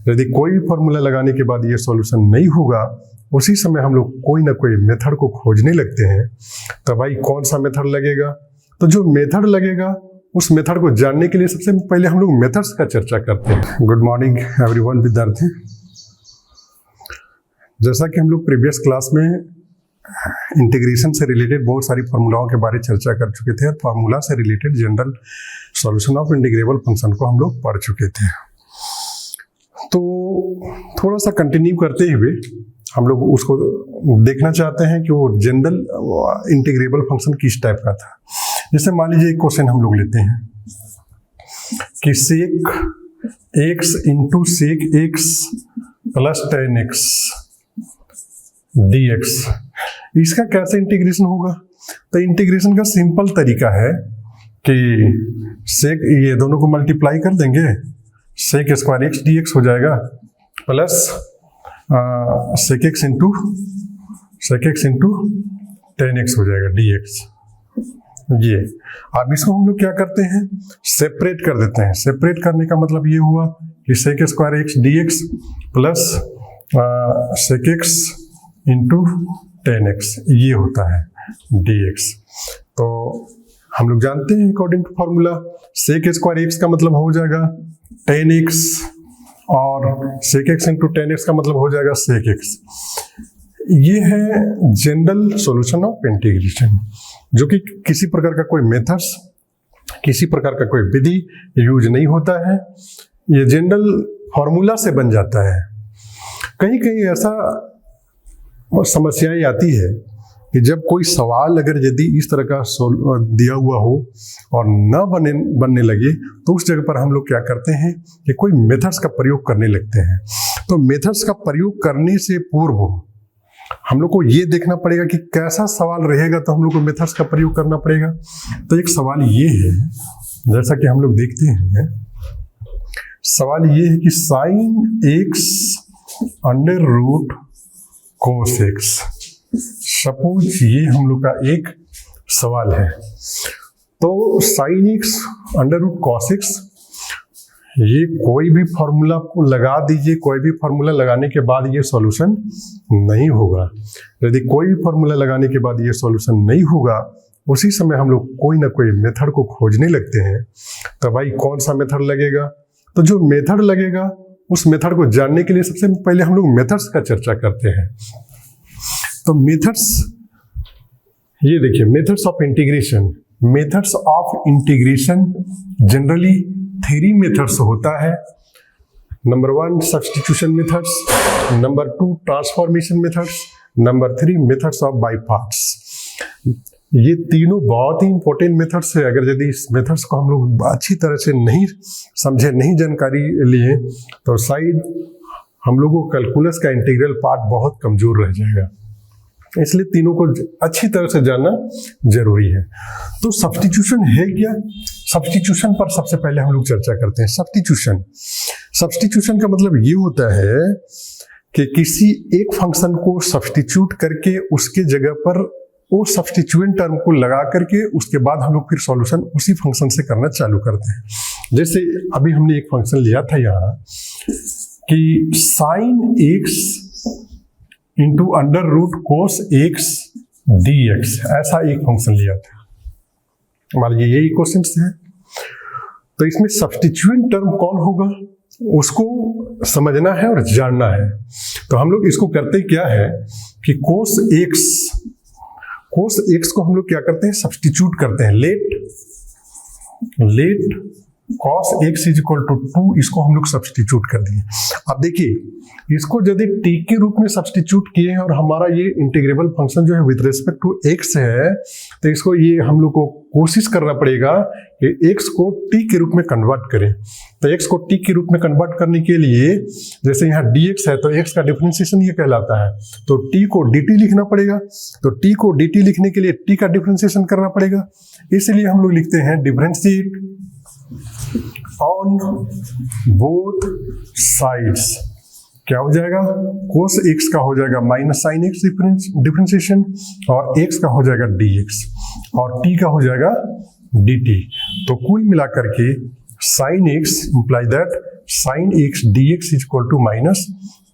यदि कोई भी फॉर्मूला लगाने के बाद ये सॉल्यूशन नहीं होगा, उसी समय हम लोग कोई ना कोई मेथड को खोजने लगते हैं। तो भाई कौन सा मेथड लगेगा? तो जो मेथड लगेगा उस मेथड को जानने के लिए सबसे पहले हम लोग मेथड्स का चर्चा करते हैं। गुड मॉर्निंग एवरीवन विद्यार्थी। जैसा कि हम लोग प्रीवियस क्लास में इंटीग्रेशन से रिलेटेड बहुत सारी फार्मूलाओं के बारे में चर्चा कर चुके थे और फार्मूला से related general solution of integrable function को हम लोग पढ़ चुके थे। तो थोड़ा सा कंटिन्यू करते हुए हम लोग उसको देखना चाहते हैं कि वो जनरल इंटीग्रेबल फंक्शन किस टाइप का था। जैसे मान लीजिए एक क्वेश्चन हम लोग लेते हैं कि sec x into sec x plus tan x dx, इसका कैसे इंटीग्रेशन होगा? तो इंटीग्रेशन का सिंपल तरीका है कि sec ये दोनों को मल्टीप्लाई कर देंगे, sec स्क्वायर x dx हो जाएगा plus sec x into tan x हो जाएगा dx। ये अब इसको हम लोग क्या करते हैं, सेपरेट कर देते हैं। सेपरेट करने का मतलब ये हुआ कि sec square x dx plus sec x into tan x, ये होता है dx। तो हम लोग जानते हैं according to formula sec square x का मतलब हो जाएगा tan x और sec x into tan x का मतलब हो जाएगा sec x। ये है जनरल सॉल्यूशन ऑफ इंटीग्रेशन, जो कि किसी प्रकार का कोई मेथड्स, किसी प्रकार का कोई विधि यूज नहीं होता है। ये जनरल फॉर्मूला से बन जाता है। कहीं कहीं ऐसा समस्याएं आती है कि जब कोई सवाल अगर यदि इस तरह का दिया हुआ हो और न बनने लगे, तो उस जगह पर हम लोग क्या करते हैं कि कोई मेथड्स का प्रयोग करने लगते हैं। तो मेथड्स का प्रयोग करने से पूर्व हम लोग को ये देखना पड़ेगा कि कैसा सवाल रहेगा, तो हम लोग को मेथड्स का प्रयोग करना पड़ेगा। तो एक सवाल ये है, जैसा कि हम लोग देखते हैं, सवाल ये है कि sine x under root cos x। Suppose ये हम लोग का एक सवाल है। तो sine x under root cos x, ये कोई भी फॉर्मूला लगा दीजिए, कोई भी फॉर्मूला लगाने के बाद ये सॉल्यूशन नहीं होगा। यदि कोई भी फॉर्मूला लगाने के बाद ये सॉल्यूशन नहीं होगा, उसी समय हम लोग कोई ना कोई मेथड को खोजने लगते हैं। तो भाई कौन सा मेथड लगेगा? तो जो मेथड लगेगा उस मेथड को जानने के लिए सबसे पहले हम लोग मेथड्स का चर्चा करते हैं। तो मेथड्स, ये देखिए methods of integration. Methods of integration generally 3 methods होता है। Number 1 substitution methods, number 2 transformation methods, number 3 methods of by parts. ये तीनों बहुत ही इंपॉर्टेंट मेथड्स है। अगर यदि इस मेथड्स को हम लोग अच्छी तरह से नहीं समझे, नहीं जानकारी लिए, तो शायद हम लोगों को कैलकुलस का इंटीग्रल पार्ट बहुत कमजोर रह जाएगा। इसलिए तीनों को अच्छी तरह से जानना जरूरी है। तो सब्स्टिट्यूशन है क्या? सब्स्टिट्यूशन पर सबसे पहले हम लोग चर्चा करते हैं। सब्स्टिट्यूशन का मतलब ये होता है कि किसी एक फंक्शन को सब्स्टिट्यूट करके उसके जगह पर वो सब्स्टिट्यूएंट टर्म को लगा करके उसके बाद हम लोग फिर सॉल्यूशन उसी फंक्शन से करना चालू करते हैं। जैसे अभी हमने एक फंक्शन लिया था यहाँ कि sine x into under root cos x dx, ऐसा एक फंक्शन लिया था। मान लीजिए यही क्वेश्चन है। तो इसमें सब्स्टिट्यूएंट टर्म कौन होगा उसको समझना है और जानना है। तो हम लोग इसको करते क्या है कि कोस x को हम लोग क्या करते हैं, सब्स्टिट्यूट करते हैं। Let cos x is equal to 2, इसको हम लोग सब्स्टिट्यूट कर दिए। अब देखिए इसको यदि t के रूप में सब्स्टिट्यूट किए हैं और हमारा ये इंटीग्रेबल फंक्शन जो है विद रिस्पेक्ट टू x है, तो इसको ये हम लोग को कोशिश करना पड़ेगा कि x को t के रूप में कन्वर्ट करें। तो x को t के रूप में कन्वर्ट करने के लिए जैसे यहाँ dx है तो x का डिफरेंशिएशन ये कहलाता है, तो t को dt लिखना पड़ेगा। तो t को dt लिखने के लिए t का डिफरेंशिएशन करना पड़ेगा। इसलिए हम लोग लिखते हैं डिफरेंशिएट ऑन बोथ साइड्स। क्या हो जाएगा, कोस x का हो जाएगा माइनस साइन x डिफरेंशिएशन और x का हो जाएगा dx और t का हो जाएगा dt। तो कुल मिलाकर के sine x imply that sine x d x is equal to minus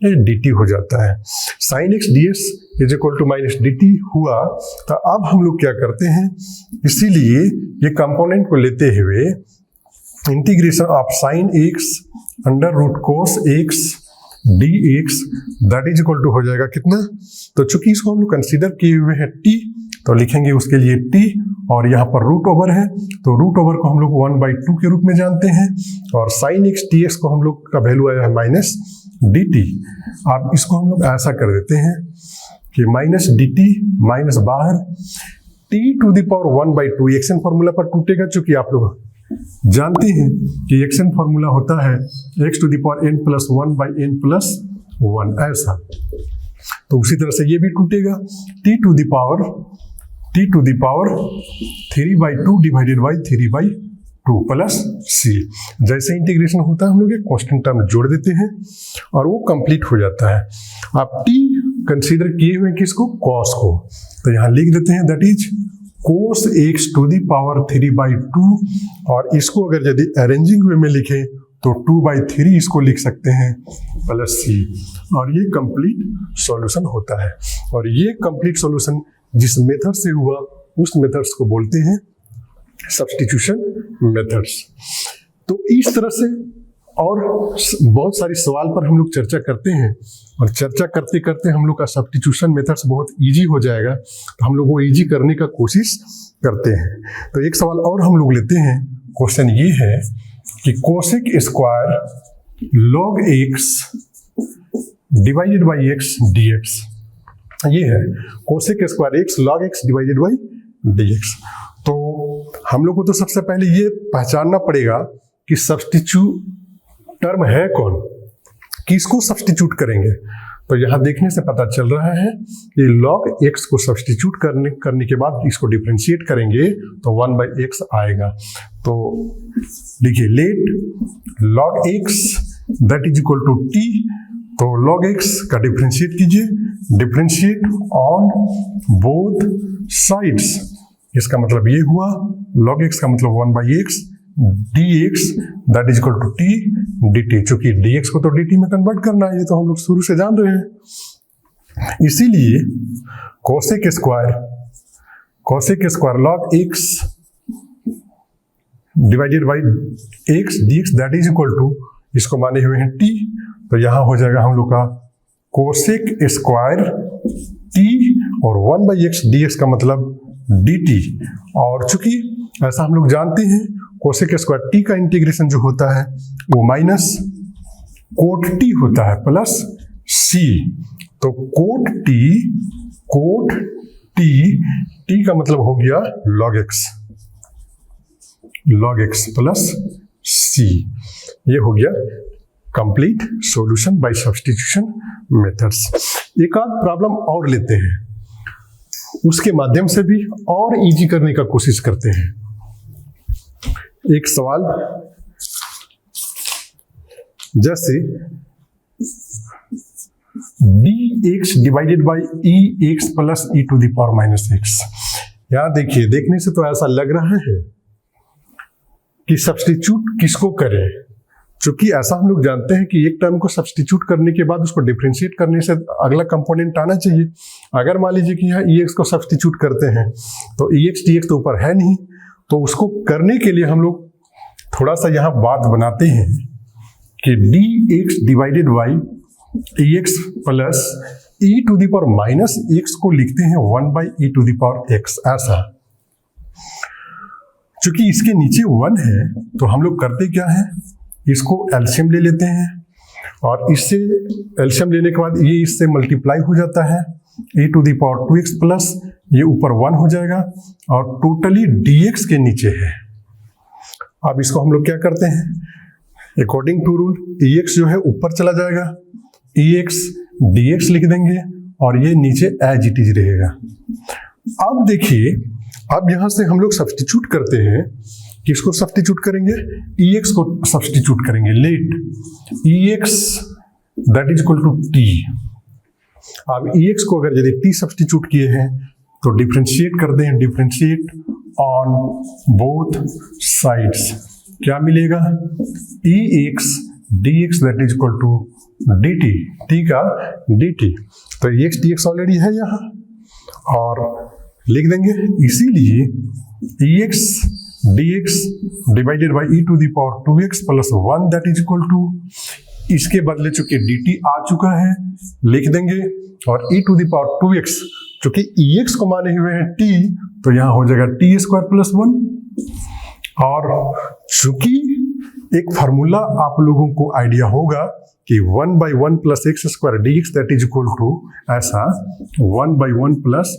d t हो जाता है। Sine x d x is equal to minus d t हुआ, तो अब हम लोग क्या करते हैं, इसीलिए ये कंपोनेंट को लेते हुए integration of sine x under root cos x d x that is equal to हो जाएगा कितना, तो चूंकि इसको हम लोग कंसिडर किए हुए हैं टी, तो लिखेंगे उसके लिए टी, और यहाँ पर रूट ओवर है तो रूट ओवर को हम लोग 1/2 के रूप में जानते हैं, और साइन एक्स टी एक्स को हम लोग का वैल्यू आया है माइनस डी टी। अब इसको हम लोग ऐसा कर देते हैं कि माइनस डी टी माइनस बाहर t to the power 1/2 action formula पर टूटेगा, चूंकि आप लोग जानते हैं कि एक्शन फॉर्मूला होता है x to the power n plus 1/n+1 ऐसा, तो उसी तरह से ये भी टूटेगा t to the power 3/2 divided by 3/2 plus c। जैसे इंटीग्रेशन होता है हम लोग एक कांस्टेंट टर्म जोड़ देते हैं और वो कंप्लीट हो जाता है। आप t कंसीडर किए हुए किसको, cos को, तो यहाँ लिख देते हैं that is cos x to the power 3/2, और इसको अगर यदि अरेंजिंग वे में लिखें तो 2/3 इसको लिख सकते हैं प्लस c, और ये कंप्लीट सॉल्यूशन होता है। और ये कंप्लीट सॉल्यूशन जिस मेथड से हुआ उस मेथड्स को बोलते हैं सब्स्टिट्यूशन मेथड्स। तो इस तरह से और बहुत सारी सवाल पर हम लोग चर्चा करते हैं, और चर्चा करते करते हम लोग का सब्स्टिट्यूशन मेथड्स बहुत इजी हो जाएगा, तो हम लोग वो इजी करने का कोशिश करते हैं। तो एक सवाल और हम लोग लेते हैं, क्वेश्चन ये है कि cosec square log x divided by x d x, ये है cosec square x log x divided by D x. तो हम लोग को तो सबसे पहले ये पहचानना पड़ेगा कि सब्स्टिट्यूट टर्म है कौन, किसको सब्स्टिट्यूट करेंगे। तो यहाँ देखने से पता चल रहा है कि log x को सब्स्टिट्यूट करने के बाद इसको डिफरेंशिएट करेंगे तो 1/x आएगा। तो देखिए let log x that is equal to t, तो log x का डिफरेंशिएट कीजिए, डिफरेंशिएट ऑन बोथ साइड्स, इसका मतलब ये हुआ log x का मतलब 1/x dx that is equal to t dt, चूंकि dx को तो dt में कन्वर्ट करना है, ये तो हम लोग शुरू से जान रहे हैं। इसीलिए cosec square log x divided by x dx that is equal to, इसको माने हुए हैं t, तो यहां हो जाएगा हम लोग का कोसेक स्क्वायर t और 1/x dx का मतलब dt, और चूंकि ऐसा हम लोग जानते हैं कोसेक स्क्वायर t का इंटीग्रेशन जो होता है वो माइनस कोट t होता है प्लस c, तो कोट t का मतलब हो गया log x प्लस c, ये हो गया complete solution bye substitution methods. एक आध प्रॉब्लम और लेते हैं, उसके माध्यम से भी और इजी करने का कोशिश करते हैं। एक सवाल जैसे dx divided by ex plus e to the power minus x, यहां देखिए, देखने से तो ऐसा लग रहा है कि सब्स्टिट्यूट किसको करें, चूंकि ऐसा हम लोग जानते हैं कि एक टर्म को सब्स्टिट्यूट करने के बाद उसको डिफरेंशिएट करने से अगला कंपोनेंट आना चाहिए। अगर मान लीजिए कि यहाँ ex को सब्स्टिट्यूट करते हैं तो ex dx तो ऊपर है नहीं, तो उसको करने के लिए हम लोग थोड़ा सा यहाँ बात बनाते हैं कि dx divided by ex plus e to the power minus x को लिखते हैं 1/e to the power x ऐसा। चूंकि इसके नीचे 1 है तो हम लोग करते क्या है, इसको एलसीएम ले लेते हैं, और इससे एलसीएम लेने के बाद ये इससे मल्टीप्लाई हो जाता है, e to the power 2x plus ये ऊपर 1 हो जाएगा, और टोटली dx के नीचे है। अब इसको हम लोग क्या करते हैं, अकॉर्डिंग टू रूल ex जो है ऊपर चला जाएगा, ex dx लिख देंगे, और ये नीचे एज इट इज रहेगा। अब देखिए, अब यहां से हम लोग सब्स्टिट्यूट करते हैं, किसको सब्स्टिट्यूट करेंगे, ex को सब्स्टिट्यूट करेंगे, let ex that is equal to t। अब ex को अगर यदि t सब्स्टिट्यूट किए हैं तो डिफरेंशिएट कर दें, डिफरेंशिएट ऑन बोथ साइड्स, क्या मिलेगा, ex dx that is equal to dt, t का dt। तो x dx ऑलरेडी है यहाँ और लिख देंगे, इसीलिए ex dx divided by e to the power 2x plus 1 that is equal to, इसके बदले चूंकि dt आ चुका है लिख देंगे, और e to the power 2x चूंकि ex को माने हुए हैं t, तो यहाँ हो जाएगा t स्क्वायर प्लस 1। और चूंकि एक फार्मूला आप लोगों को आइडिया होगा कि 1 by 1 plus x square d x that is equal to, ऐसा 1 by 1 plus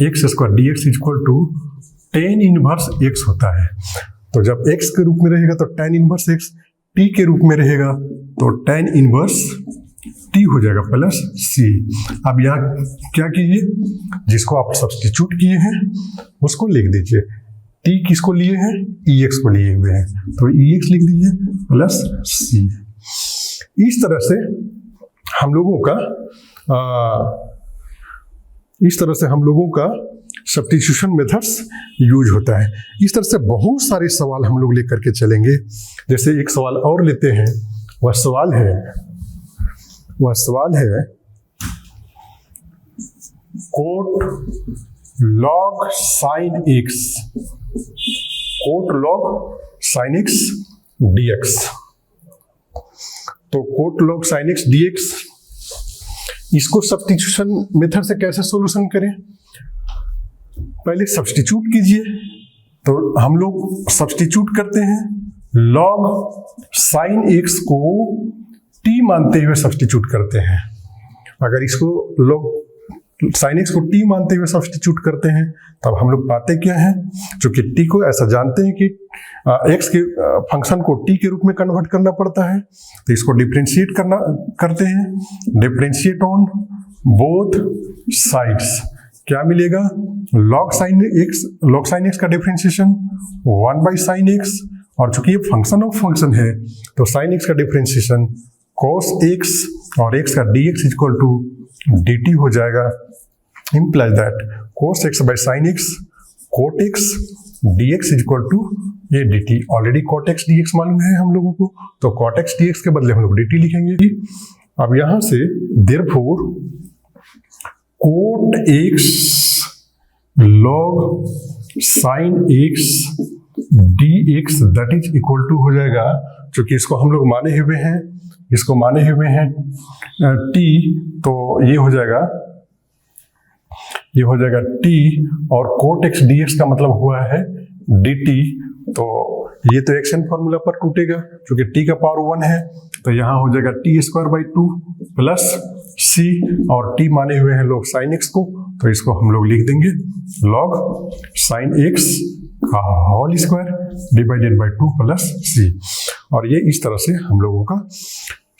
x square d x is equal to tan inverse x होता है। तो जब x के रूप में रहेगा तो टेन इनवर्स x, t के रूप में रहेगा तो टेन इनवर्स t हो जाएगा प्लस c। अब यहाँ क्या कीजिए, जिसको आप सब्स्टिट्यूट किए हैं उसको लिख दीजिए, t किसको लिए हैं, ex को लिए हुए हैं, तो ex लिख दीजिए प्लस c। इस तरह से हम लोगों का सब्स्टिट्यूशन मेथड्स यूज होता है। इस तरह से बहुत सारे सवाल हम लोग लेकर के चलेंगे। जैसे एक सवाल और लेते हैं, वह सवाल है cot log sine x, cot log sine x dx। तो cot log sine x dx, इसको सब्स्टिट्यूशन मेथड से कैसे सॉल्यूशन करें, पहले सब्स्टिट्यूट कीजिए। तो हम लोग सब्स्टिट्यूट करते हैं, लॉग साइन एक्स को t मानते हुए सब्स्टिट्यूट करते हैं। अगर इसको लॉग साइन एक्स को t मानते हुए सब्स्टिट्यूट करते हैं तब हम लोग पाते क्या है, चूंकि t को ऐसा जानते हैं कि x के फंक्शन को t के रूप में कन्वर्ट करना पड़ता है, तो इसको डिफरेंशिएट करते हैं, डिफरेंशिएट ऑन बोथ साइड्स। क्या मिलेगा, लॉग साइन एक्स का डिफरेंशिएशन 1 बाई साइन एक्स, और चूंकि ये फंक्शन ऑफ फंक्शन है तो साइन एक्स का डिफरेंशिएशन cos x और x का dx इक्वल टू dt हो जाएगा। implies that cos x by sin x cot x dx equal to ये dt। Already cot x dx मालूम है हम लोगों को, तो cot x dx के बदले हम लोग dt लिखेंगे। अब यहां से therefore cot x log sin x dx that is equal to हो जाएगा, चूंकि इसको हम लोग माने हुए हैं, इसको माने हुए हैं t, तो ये हो जाएगा t, और cot x dx का मतलब हुआ है dt। तो ये तो एक्शन फॉर्मूला पर टूटेगा, क्योंकि t का पावर 1 है, तो यहाँ हो जाएगा t square by 2 plus c, और t माने हुए हैं लोग साइन x को, तो इसको हम लोग लिख देंगे log साइन x का whole square divided by 2 plus c। और ये इस तरह से हम लोगों का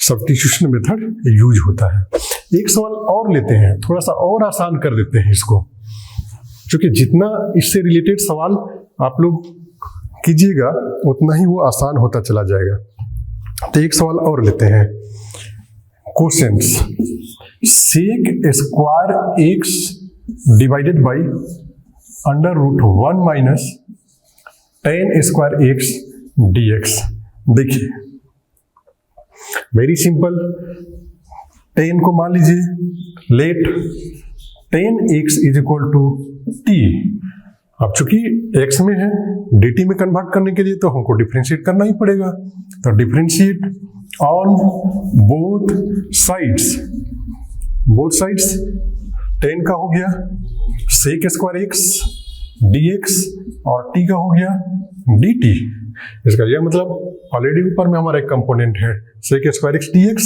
सब्स्टिट्यूशन मेथड यूज होता है। एक सवाल और लेते हैं, थोड़ा सा और आसान कर देते हैं इसको, क्योंकि जितना इससे रिलेटेड सवाल आप लोग कीजिएगा उतना ही वो आसान होता चला जाएगा। तो एक सवाल और लेते हैं, questions sec square x divided by under root 1 minus tan square x dx। देखिए वेरी सिंपल, 10 को मान लीजिए, let 10x is equal to t। अब चूंकि x में है, dt में कन्वर्ट करने के लिए तो हमको डिफरेंशिएट करना ही पड़ेगा, तो डिफरेंशिएट ऑन बोथ साइड्स, 10 का हो गया सेक स्क्वायर x dx और t का हो गया dt। इसका यह मतलब ऑलरेडी ऊपर में हमारा एक कंपोनेंट है सेक स्क्वायर x dx,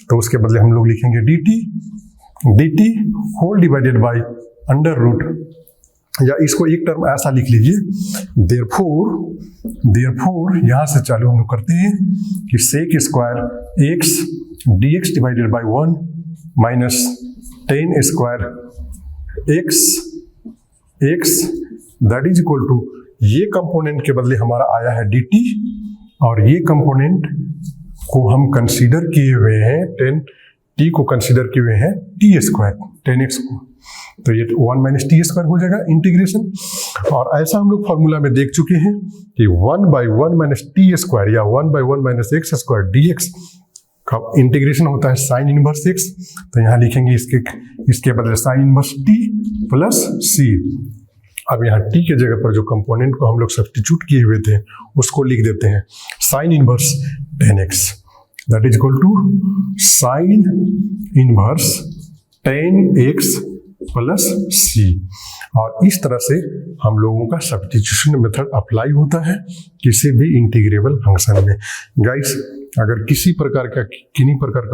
तो उसके बदले हम लोग लिखेंगे dt whole divided by under root, या इसको एक टर्म ऐसा लिख लीजिए, देयरफॉर यहां से चालू हम लोग करते हैं कि sec square x dx divided by 1 minus tan square x that is equal to, ये कंपोनेंट के बदले हमारा आया है dt, और ये कंपोनेंट को हम कंसीडर किए हुए हैं, t को कंसीडर किए हुए हैं t स्क्वायर 10x को, तो ये 1 माइनस टी स्क्वायर हो जाएगा इंटीग्रेशन। और ऐसा हम लोग फॉर्मूला में देख चुके हैं कि 1/1 माइनस टी स्क्वायर या 1/1 minus x square d x का इंटीग्रेशन होता है साइन इनवर्स एक्स। तो यहाँ लिखेंगे इसके बदले साइन इनवर्स टी प्लस सी। अब यहाँ टी के जगह पर जो कंपोनेंट को हम लोग सब्स्टिट्यूट किए हुए थे उसको लिख देते हैं sine inverse 10x, that is equal to sine inverse 10x plus C. और इस तरह से हम लोगों का सब्स्टिट्यूशन मेथड अप्लाई होता है किसी भी इंटीग्रेबल फंक्शन में। गाइस, अगर किसी प्रकार का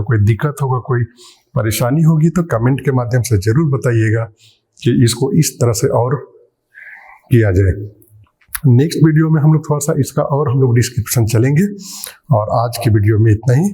कोई दिक्कत होगा, कोई परेशानी होगी तो कमेंट के माध्यम से जरूर बताइएगा कि इसको इस तरह से और किया जाए। नेक्स्ट वीडियो में हम लोग थोड़ा सा इसका और हम लोग डिस्क्रिप्शन चलेंगे। और आज की वीडियो में इतना ही।